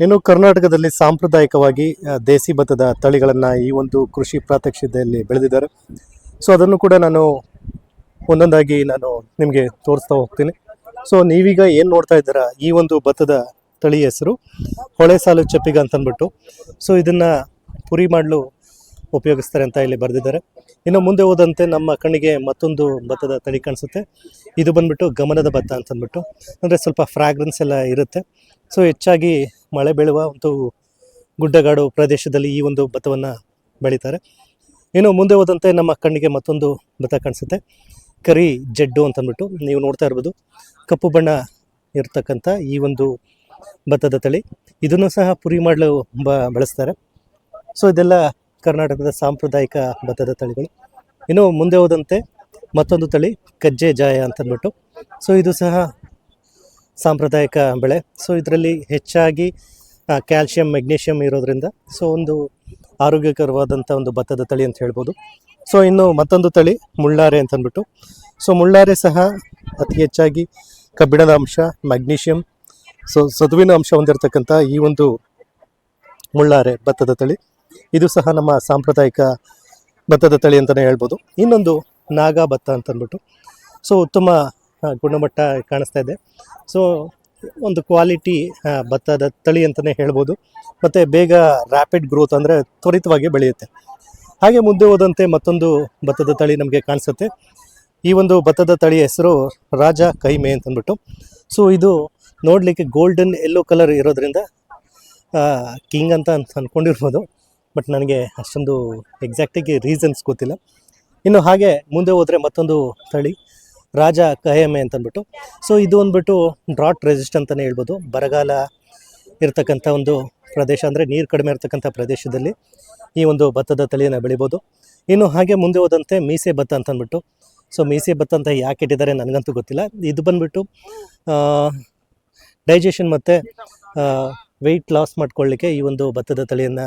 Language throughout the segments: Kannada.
ಇನ್ನು ಕರ್ನಾಟಕದಲ್ಲಿ ಸಾಂಪ್ರದಾಯಿಕವಾಗಿ ದೇಸಿ ಭತ್ತದ ತಳಿಗಳನ್ನು ಈ ಒಂದು ಕೃಷಿ ಪ್ರಾತ್ಯಕ್ಷಿತೆಯಲ್ಲಿ ಬೆಳೆದಿದ್ದಾರೆ. ಸೊ ಅದನ್ನು ಕೂಡ ನಾನು ಒಂದೊಂದಾಗಿ ನಿಮಗೆ ತೋರಿಸ್ತಾ ಹೋಗ್ತೀನಿ. ಸೊ ನೀವೀಗ ಏನು ನೋಡ್ತಾ ಇದ್ದೀರಾ, ಈ ಒಂದು ಭತ್ತದ ತಳಿ ಹೆಸರು ಹೊಳೆ ಸಾಲು ಚಪ್ಪಿಗ ಅಂತಂದ್ಬಿಟ್ಟು. ಸೊ ಇದನ್ನು ಪುರಿ ಮಾಡಲು ಉಪಯೋಗಿಸ್ತಾರೆ ಅಂತ ಇಲ್ಲಿ ಬರೆದಿದ್ದಾರೆ. ಇನ್ನು ಮುಂದೆ ಹೋದಂತೆ ನಮ್ಮ ಕಣ್ಣಿಗೆ ಮತ್ತೊಂದು ಭತ್ತದ ತಳಿ ಕಾಣಿಸುತ್ತೆ. ಇದು ಬಂದ್ಬಿಟ್ಟು ಗಮನದ ಭತ್ತ ಅಂತಂದ್ಬಿಟ್ಟು, ಅಂದರೆ ಸ್ವಲ್ಪ ಫ್ರಾಗ್ರೆನ್ಸ್ ಎಲ್ಲ ಇರುತ್ತೆ. ಸೊ ಹೆಚ್ಚಾಗಿ ಮಳೆ ಬೀಳುವ ಒಂದು ಗುಡ್ಡಗಾಡು ಪ್ರದೇಶದಲ್ಲಿ ಈ ಒಂದು ಭತ್ತವನ್ನು ಬೆಳೀತಾರೆ. ಇನ್ನು ಮುಂದೆ ಹೋದಂತೆ ನಮ್ಮ ಕಣ್ಣಿಗೆ ಮತ್ತೊಂದು ಭತ್ತ ಕಾಣಿಸುತ್ತೆ, ಕರಿ ಜಡ್ಡು ಅಂತಂದ್ಬಿಟ್ಟು. ನೀವು ನೋಡ್ತಾ ಇರ್ಬೋದು ಕಪ್ಪು ಬಣ್ಣ ಇರ್ತಕ್ಕಂಥ ಈ ಒಂದು ಭತ್ತದ ತಳಿ. ಇದನ್ನು ಸಹ ಪುರಿ ಮಾಡಲು ಬಳಸ್ತಾರೆ. ಸೊ ಇದೆಲ್ಲ ಕರ್ನಾಟಕದ ಸಾಂಪ್ರದಾಯಿಕ ಭತ್ತದ ತಳಿಗಳು. ಇನ್ನು ಮುಂದೆ ಹೋದಂತೆ ಮತ್ತೊಂದು ತಳಿ ಕಜ್ಜೆ ಜಾಯ ಅಂತಂದ್ಬಿಟ್ಟು. ಸೊ ಇದು ಸಹ ಸಾಂಪ್ರದಾಯಿಕ ಬೆಳೆ. ಸೊ ಇದರಲ್ಲಿ ಹೆಚ್ಚಾಗಿ ಕ್ಯಾಲ್ಶಿಯಂ ಮೆಗ್ನೀಷಿಯಂ ಇರೋದ್ರಿಂದ ಸೊ ಒಂದು ಆರೋಗ್ಯಕರವಾದಂಥ ಒಂದು ಭತ್ತದ ತಳಿ ಅಂತ ಹೇಳ್ಬೋದು. ಸೊ ಇನ್ನು ಮತ್ತೊಂದು ತಳಿ ಮುಳ್ಳಾರೆ ಅಂತಂದ್ಬಿಟ್ಟು. ಸೊ ಮುಳ್ಳಾರೆ ಸಹ ಅತಿ ಹೆಚ್ಚಾಗಿ ಕಬ್ಬಿಣದ ಅಂಶ, ಮ್ಯಾಗ್ನೀಷಿಯಂ, ಸೊ ಸತುವಿನ ಅಂಶ ಹೊಂದಿರತಕ್ಕಂಥ ಈ ಒಂದು ಮುಳ್ಳಾರೆ ಭತ್ತದ ತಳಿ. ಇದು ಸಹ ನಮ್ಮ ಸಾಂಪ್ರದಾಯಿಕ ಭತ್ತದ ತಳಿ ಅಂತಲೇ ಹೇಳ್ಬೋದು. ಇನ್ನೊಂದು ನಾಗಾ ಭತ್ತ ಅಂತಂದ್ಬಿಟ್ಟು. ಸೊ ಉತ್ತಮ ಗುಣಮಟ್ಟ ಕಾಣಿಸ್ತಾ ಇದೆ. ಸೊ ಒಂದು ಕ್ವಾಲಿಟಿ ಭತ್ತದ ತಳಿ ಅಂತಲೇ ಹೇಳ್ಬೋದು. ಮತ್ತು ಬೇಗ ರ್ಯಾಪಿಡ್ ಗ್ರೋತ್, ಅಂದರೆ ತ್ವರಿತವಾಗಿ ಬೆಳೆಯುತ್ತೆ. ಹಾಗೆ ಮುಂದೆ ಹೋದಂತೆ ಮತ್ತೊಂದು ಭತ್ತದ ತಳಿ ನಮಗೆ ಕಾಣಿಸುತ್ತೆ. ಈ ಒಂದು ಭತ್ತದ ತಳಿ ಹೆಸರು ರಾಜ ಕೈಮೆ ಅಂತಂದ್ಬಿಟ್ಟು. ಸೊ ಇದು ನೋಡಲಿಕ್ಕೆ ಗೋಲ್ಡನ್ ಯೆಲ್ಲೋ ಕಲರ್ ಇರೋದ್ರಿಂದ ಕಿಂಗ್ ಅಂತ ಅಂದ್ಕೊಂಡಿರ್ಬೋದು. ಬಟ್ ನನಗೆ ಅಷ್ಟೊಂದು ಎಕ್ಸಾಕ್ಟಾಗಿ ರೀಸನ್ಸ್ ಗೊತ್ತಿಲ್ಲ. ಇನ್ನು ಹಾಗೆ ಮುಂದೆ ಹೋದರೆ ಮತ್ತೊಂದು ತಳಿ ರಾಜ ಕೈಮೆ ಅಂತಂದ್ಬಿಟ್ಟು. ಸೊ ಇದು ಅಂದ್ಬಿಟ್ಟು ಡ್ರಾಟ್ ರೆಸಿಸ್ಟ್ ಅಂತಲೇ ಹೇಳ್ಬೋದು. ಬರಗಾಲ ಇರ್ತಕ್ಕಂಥ ಒಂದು ಪ್ರದೇಶ, ಅಂದರೆ ನೀರು ಕಡಿಮೆ ಇರ್ತಕ್ಕಂಥ ಪ್ರದೇಶದಲ್ಲಿ ಈ ಒಂದು ಭತ್ತದ ತಳಿಯನ್ನು ಬೆಳಿಬೋದು. ಇನ್ನು ಹಾಗೆ ಮುಂದೆ ಹೋದಂತೆ ಮೀಸೆ ಭತ್ತ ಅಂತಂದ್ಬಿಟ್ಟು. ಸೊ ಮೀಸೆ ಭತ್ತ ಅಂತ ಯಾಕೆ ಇಟ್ಟಿದ್ದಾರೆ ನನಗಂತೂ ಗೊತ್ತಿಲ್ಲ. ಇದು ಬಂದ್ಬಿಟ್ಟು ಡೈಜೆಷನ್ ಮತ್ತು ವೆಯ್ಟ್ ಲಾಸ್ ಮಾಡ್ಕೊಳ್ಳಿಕ್ಕೆ ಈ ಒಂದು ಭತ್ತದ ತಳಿಯನ್ನು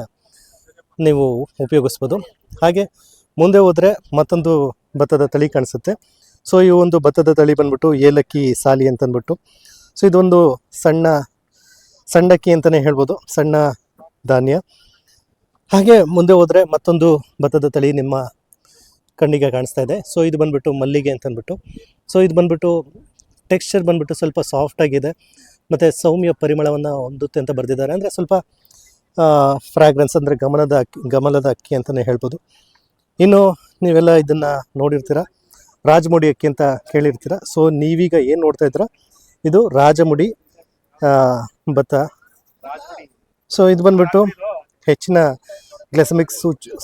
ನೀವು ಉಪಯೋಗಿಸ್ಬೋದು. ಹಾಗೆ ಮುಂದೆ ಹೋದರೆ ಮತ್ತೊಂದು ಭತ್ತದ ತಳಿ ಕಾಣಿಸುತ್ತೆ. ಸೊ ಈ ಒಂದು ಭತ್ತದ ತಳಿ ಬಂದ್ಬಿಟ್ಟು ಏಲಕ್ಕಿ ಸಾಲಿ ಅಂತಂದ್ಬಿಟ್ಟು. ಸೊ ಇದೊಂದು ಸಣ್ಣಕ್ಕಿ ಅಂತಲೇ ಹೇಳ್ಬೋದು, ಸಣ್ಣ ಧಾನ್ಯ. ಹಾಗೆ ಮುಂದೆ ಹೋದರೆ ಮತ್ತೊಂದು ಭತ್ತದ ತಳಿ ನಿಮ್ಮ ಕಣ್ಣಿಗೆ ಕಾಣಿಸ್ತಾ ಇದೆ. ಸೊ ಇದು ಬಂದ್ಬಿಟ್ಟು ಮಲ್ಲಿಗೆ ಅಂತಂದ್ಬಿಟ್ಟು. ಸೊ ಇದು ಬಂದ್ಬಿಟ್ಟು ಟೆಕ್ಸ್ಚರ್ ಬಂದ್ಬಿಟ್ಟು ಸ್ವಲ್ಪ ಸಾಫ್ಟಾಗಿದೆ ಮತ್ತು ಸೌಮ್ಯ ಪರಿಮಳವನ್ನು ಹೊಂದುತ್ತೆ ಅಂತ ಬರೆದಿದ್ದಾರೆ. ಅಂದರೆ ಸ್ವಲ್ಪ ಫ್ರಾಗ್ರೆನ್ಸ್, ಅಂದರೆ ಗಮಲದ ಅಕ್ಕಿ ಅಂತಲೇ ಹೇಳ್ಬೋದು. ಇನ್ನು ನೀವೆಲ್ಲ ಇದನ್ನು ನೋಡಿರ್ತೀರ, ರಾಜಮುಡಿ ಅಕ್ಕಿ ಅಂತ ಕೇಳಿರ್ತೀರ. ಸೊ ನೀವೀಗ ಏನು ನೋಡ್ತಾ ಇದ್ದೀರ, ಇದು ರಾಜಮುಡಿ ಭತ್ತ. ಸೊ ಇದು ಬಂದ್ಬಿಟ್ಟು ಹೆಚ್ಚಿನ ಗ್ಲೈಸೆಮಿಕ್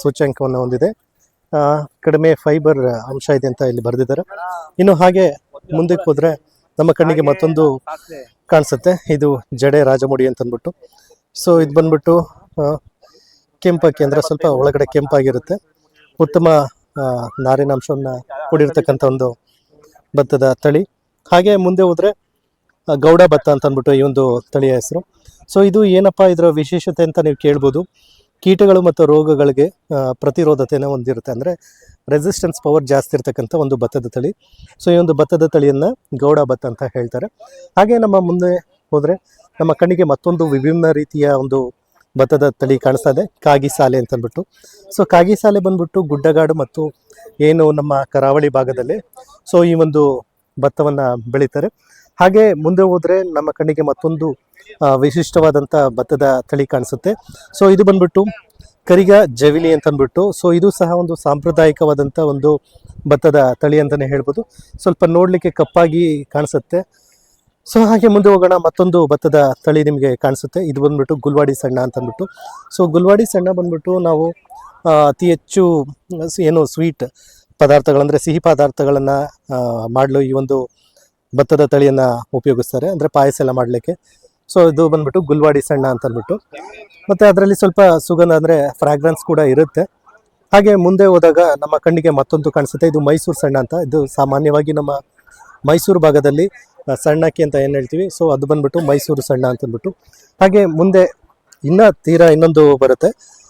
ಸೂಚ್ಯಂಕವನ್ನು ಹೊಂದಿದೆ, ಕಡಿಮೆ ಫೈಬರ್ ಅಂಶ ಇದೆ ಅಂತ ಇಲ್ಲಿ ಬರೆದಿದ್ದಾರೆ. ಇನ್ನು ಹಾಗೆ ಮುಂದಕ್ಕೆ ಹೋದರೆ ನಮ್ಮ ಕಣ್ಣಿಗೆ ಮತ್ತೊಂದು ಕಾಣಿಸುತ್ತೆ, ಇದು ಜಡೆ ರಾಜಮುಡಿ ಅಂತಂದ್ಬಿಟ್ಟು. ಸೊ ಇದು ಬಂದ್ಬಿಟ್ಟು ಕೆಂಪಕ್ಕಿ, ಅಂದರೆ ಸ್ವಲ್ಪ ಒಳಗಡೆ ಕೆಂಪಾಗಿರುತ್ತೆ, ಉತ್ತಮ ನಾರಿನಾಂಶವನ್ನು ಕೂಡಿರ್ತಕ್ಕಂಥ ಒಂದು ಭತ್ತದ ತಳಿ. ಹಾಗೆ ಮುಂದೆ ಹೋದರೆ ಗೌಡ ಭತ್ತ ಅಂತಂದ್ಬಿಟ್ಟು ಈ ಒಂದು ತಳಿಯ ಹೆಸರು. ಸೊ ಇದು ಏನಪ್ಪ ಇದರ ವಿಶೇಷತೆ ಅಂತ ನೀವು ಕೇಳ್ಬೋದು. ಕೀಟಗಳು ಮತ್ತು ರೋಗಗಳಿಗೆ ಪ್ರತಿರೋಧತೆಯನ್ನು ಹೊಂದಿರುತ್ತೆ, ಅಂದರೆ ರೆಸಿಸ್ಟೆನ್ಸ್ ಪವರ್ ಜಾಸ್ತಿ ಇರ್ತಕ್ಕಂಥ ಒಂದು ಭತ್ತದ ತಳಿ. ಸೊ ಈ ಒಂದು ಭತ್ತದ ತಳಿಯನ್ನು ಗೌಡ ಭತ್ತ ಅಂತ ಹೇಳ್ತಾರೆ. ಹಾಗೆ ನಮ್ಮ ಮುಂದೆ ಹೋದರೆ ನಮ್ಮ ಕಣ್ಣಿಗೆ ಮತ್ತೊಂದು ವಿಭಿನ್ನ ರೀತಿಯ ಒಂದು ಭತ್ತದ ತಳಿ ಕಾಣಿಸ್ತಾ ಇದೆ, ಕಾಗಿ ಸಾಲೆ ಅಂತಂದ್ಬಿಟ್ಟು. ಸೊ ಕಾಗಿ ಸಾಲೆ ಬಂದ್ಬಿಟ್ಟು ಗುಡ್ಡಗಾಡು ಮತ್ತು ಏನು ನಮ್ಮ ಕರಾವಳಿ ಭಾಗದಲ್ಲಿ ಸೊ ಈ ಒಂದು ಭತ್ತವನ್ನು ಬೆಳೀತಾರೆ. ಹಾಗೆ ಮುಂದೆ ಹೋದರೆ ನಮ್ಮ ಕಣ್ಣಿಗೆ ಮತ್ತೊಂದು ವಿಶಿಷ್ಟವಾದಂಥ ಭತ್ತದ ತಳಿ ಕಾಣಿಸುತ್ತೆ. ಸೊ ಇದು ಬಂದ್ಬಿಟ್ಟು ಕರಿಗ ಜವಿಲಿ ಅಂತಂದ್ಬಿಟ್ಟು. ಸೊ ಇದು ಸಹ ಒಂದು ಸಾಂಪ್ರದಾಯಿಕವಾದಂಥ ಒಂದು ಭತ್ತದ ತಳಿ ಅಂತಲೇ ಹೇಳ್ಬೋದು. ಸ್ವಲ್ಪ ನೋಡಲಿಕ್ಕೆ ಕಪ್ಪಾಗಿ ಕಾಣಿಸುತ್ತೆ. ಸೊ ಹಾಗೆ ಮುಂದೆ ಹೋಗೋಣ, ಮತ್ತೊಂದು ಭತ್ತದ ತಳಿ ನಿಮಗೆ ಕಾಣಿಸುತ್ತೆ. ಇದು ಬಂದ್ಬಿಟ್ಟು ಗುಲ್ವಾಡಿ ಸಣ್ಣ ಅಂತಂದ್ಬಿಟ್ಟು. ಸೊ ಗುಲ್ವಾಡಿ ಸಣ್ಣ ಬಂದ್ಬಿಟ್ಟು ನಾವು ಅತಿ ಹೆಚ್ಚು ಏನು ಸ್ವೀಟ್ ಪದಾರ್ಥಗಳಂದರೆ ಸಿಹಿ ಪದಾರ್ಥಗಳನ್ನು ಮಾಡಲು ಈ ಒಂದು ಭತ್ತದ ತಳಿಯನ್ನು ಉಪಯೋಗಿಸ್ತಾರೆ, ಅಂದರೆ ಪಾಯಸ ಎಲ್ಲ ಮಾಡಲಿಕ್ಕೆ. ಸೊ ಇದು ಬಂದ್ಬಿಟ್ಟು ಗುಲ್ವಾಡಿ ಸಣ್ಣ ಅಂತಂದ್ಬಿಟ್ಟು. ಮತ್ತು ಅದರಲ್ಲಿ ಸ್ವಲ್ಪ ಸುಗಂಧ, ಅಂದರೆ ಫ್ರಾಗ್ರೆನ್ಸ್ ಕೂಡ ಇರುತ್ತೆ. ಹಾಗೆ ಮುಂದೆ ಹೋದಾಗ ನಮ್ಮ ಕಣ್ಣಿಗೆ ಮತ್ತೊಂದು ಕಾಣಿಸುತ್ತೆ, ಇದು ಮೈಸೂರು ಸಣ್ಣ ಅಂತ. ಇದು ಸಾಮಾನ್ಯವಾಗಿ ನಮ್ಮ ಮೈಸೂರು ಭಾಗದಲ್ಲಿ ಸಣ್ಣಕ್ಕಿ ಅಂತ ಏನು ಹೇಳ್ತೀವಿ, ಸೊ ಅದು ಬಂದ್ಬಿಟ್ಟು ಮೈಸೂರು ಸಣ್ಣ ಅಂತಂದ್ಬಿಟ್ಟು. ಹಾಗೆ ಮುಂದೆ ಇನ್ನೊಂದು ಬರುತ್ತೆ,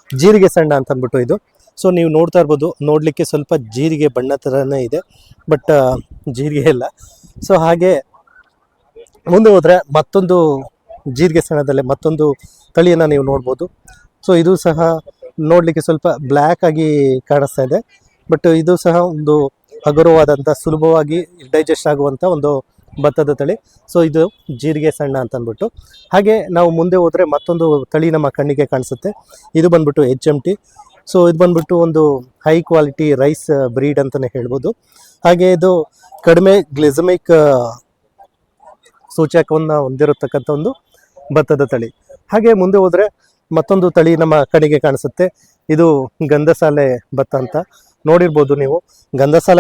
ಜೀರಿಗೆ ಸಣ್ಣ ಅಂತಂದ್ಬಿಟ್ಟು ಇದು. ಸೊ ನೀವು ನೋಡ್ತಾ ಇರ್ಬೋದು, ನೋಡಲಿಕ್ಕೆ ಸ್ವಲ್ಪ ಜೀರಿಗೆ ಬಣ್ಣ ಥರನೇ ಇದೆ, ಬಟ್ ಜೀರಿಗೆ ಇಲ್ಲ. ಸೊ ಹಾಗೆ ಮುಂದೆ ಹೋದರೆ ಮತ್ತೊಂದು ಜೀರಿಗೆ ಸಣ್ಣದಲ್ಲೇ ಮತ್ತೊಂದು ತಳಿಯನ್ನು ನೀವು ನೋಡ್ಬೋದು. ಸೊ ಇದು ಸಹ ನೋಡಲಿಕ್ಕೆ ಸ್ವಲ್ಪ ಬ್ಲ್ಯಾಕ್ ಆಗಿ ಕಾಣಿಸ್ತಾ ಇದೆ, ಬಟ್ ಇದು ಸಹ ಒಂದು ಹಗುರವಾದಂಥ ಸುಲಭವಾಗಿ ಡೈಜೆಸ್ಟ್ ಆಗುವಂಥ ಒಂದು ಭತ್ತದ ತಳಿ. ಸೊ ಇದು ಜೀರಿಗೆ ಸಣ್ಣ ಅಂತ ಅಂದ್ಬಿಟ್ಟು. ಹಾಗೆ ನಾವು ಮುಂದೆ ಹೋದರೆ ಮತ್ತೊಂದು ತಳಿ ನಮ್ಮ ಕಣ್ಣಿಗೆ ಕಾಣಿಸುತ್ತೆ. ಇದು ಬಂದ್ಬಿಟ್ಟು HMT. ಸೊ ಇದು ಬಂದ್ಬಿಟ್ಟು ಒಂದು ಹೈ ಕ್ವಾಲಿಟಿ ರೈಸ್ ಬ್ರೀಡ್ ಅಂತಲೇ ಹೇಳ್ಬೋದು. ಹಾಗೆ ಇದು ಕಡಿಮೆ ಗ್ಲಿಸಮಿಕ್ ಸೂಚಕವನ್ನು ಹೊಂದಿರತಕ್ಕಂಥ ಒಂದು ಭತ್ತದ ತಳಿ. ಹಾಗೆ ಮುಂದೆ ಹೋದರೆ ಮತ್ತೊಂದು ತಳಿ ನಮ್ಮ ಕಣ್ಣಿಗೆ ಕಾಣಿಸುತ್ತೆ. ಇದು ಗಂಧಸಾಲೆ ಭತ್ತ ಅಂತ ನೋಡಿರ್ಬೋದು ನೀವು. ಗಂಧಸಾಲೆ